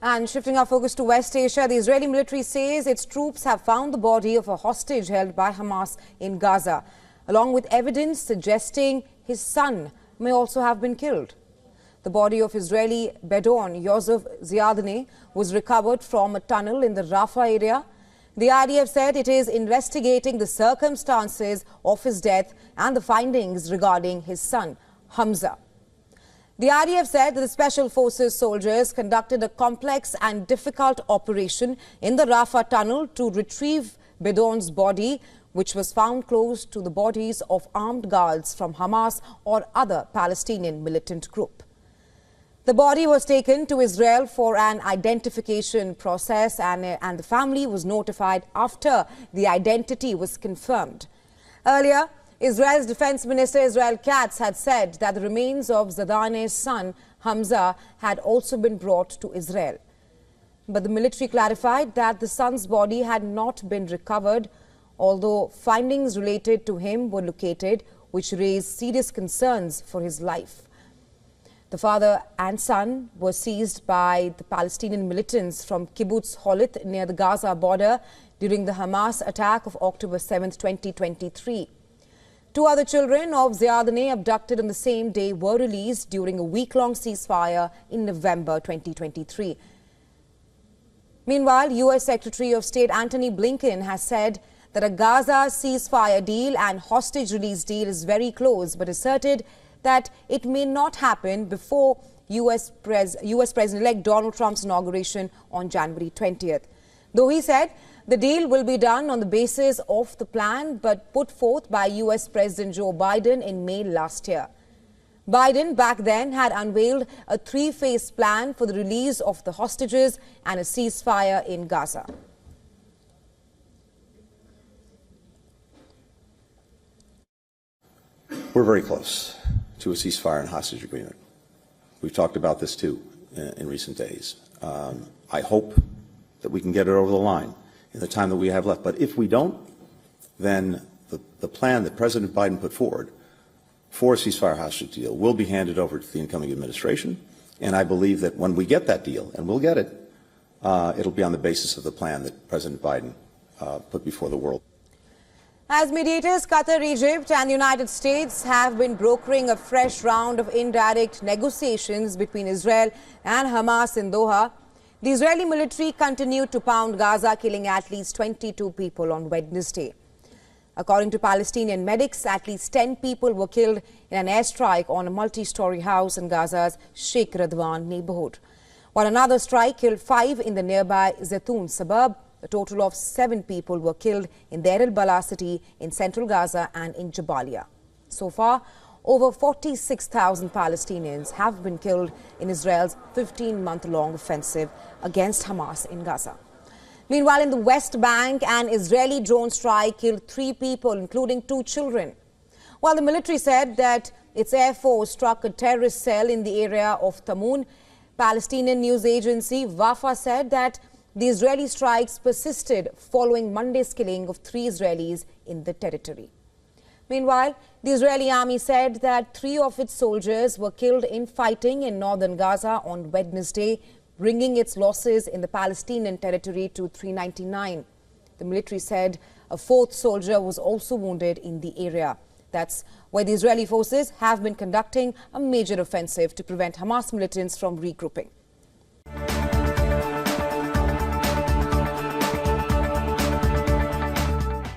And shifting our focus to West Asia, the Israeli military says its troops have found the body of a hostage held by Hamas in Gaza, along with evidence suggesting his son may also have been killed. The body of Israeli Bedouin Yosef Ziadane was recovered from a tunnel in the Rafah area. The IDF said it is investigating the circumstances of his death and the findings regarding his son, Hamza. The IDF said that the Special Forces soldiers conducted a complex and difficult operation in the Rafah tunnel to retrieve Bedouin's body, which was found close to the bodies of armed guards from Hamas or other Palestinian militant group. The body was taken to Israel for an identification process and the family was notified after the identity was confirmed. Earlier, Israel's Defense Minister Israel Katz had said that the remains of Ziadane's son, Hamza, had also been brought to Israel. But the military clarified that the son's body had not been recovered, although findings related to him were located, which raised serious concerns for his life. The father and son were seized by the Palestinian militants from Kibbutz Holit near the Gaza border during the Hamas attack of October 7, 2023. Two other children of Ziadane abducted on the same day were released during a week-long ceasefire in November 2023. Meanwhile, U.S. Secretary of State Antony Blinken has said that a Gaza ceasefire deal and hostage release deal is very close, but asserted that it may not happen before U.S. President-elect Donald Trump's inauguration on January 20th. Though he said the deal will be done on the basis of the plan but put forth by U.S. President Joe Biden in May last year. Biden back then had unveiled a three-phase plan for the release of the hostages and a ceasefire in Gaza. We're very close to a ceasefire and hostage agreement. We've talked about this too in recent days. I hope that we can get it over the line in the time that we have left. But if we don't, then the plan that President Biden put forward for a ceasefire hostage deal will be handed over to the incoming administration. And I believe that when we get that deal, and we'll get it, it'll be on the basis of the plan that President Biden put before the world. As mediators, Qatar, Egypt and the United States have been brokering a fresh round of indirect negotiations between Israel and Hamas in Doha. The Israeli military continued to pound Gaza, killing at least 22 people on Wednesday. According to Palestinian medics, at least 10 people were killed in an airstrike on a multi-story house in Gaza's Sheikh Radwan neighborhood, while another strike killed 5 in the nearby Zaytun suburb. A total of 7 people were killed in Deir al-Balah city in central Gaza and in Jabalia. So far, over 46,000 Palestinians have been killed in Israel's 15-month-long offensive against Hamas in Gaza. Meanwhile, in the West Bank, an Israeli drone strike killed 3 people, including 2 children. While the military said that its air force struck a terrorist cell in the area of Tamun, Palestinian news agency Wafa said that the Israeli strikes persisted following Monday's killing of 3 Israelis in the territory. Meanwhile, the Israeli army said that 3 of its soldiers were killed in fighting in northern Gaza on Wednesday, bringing its losses in the Palestinian territory to 399. The military said a 4th soldier was also wounded in the area. That's where the Israeli forces have been conducting a major offensive to prevent Hamas militants from regrouping.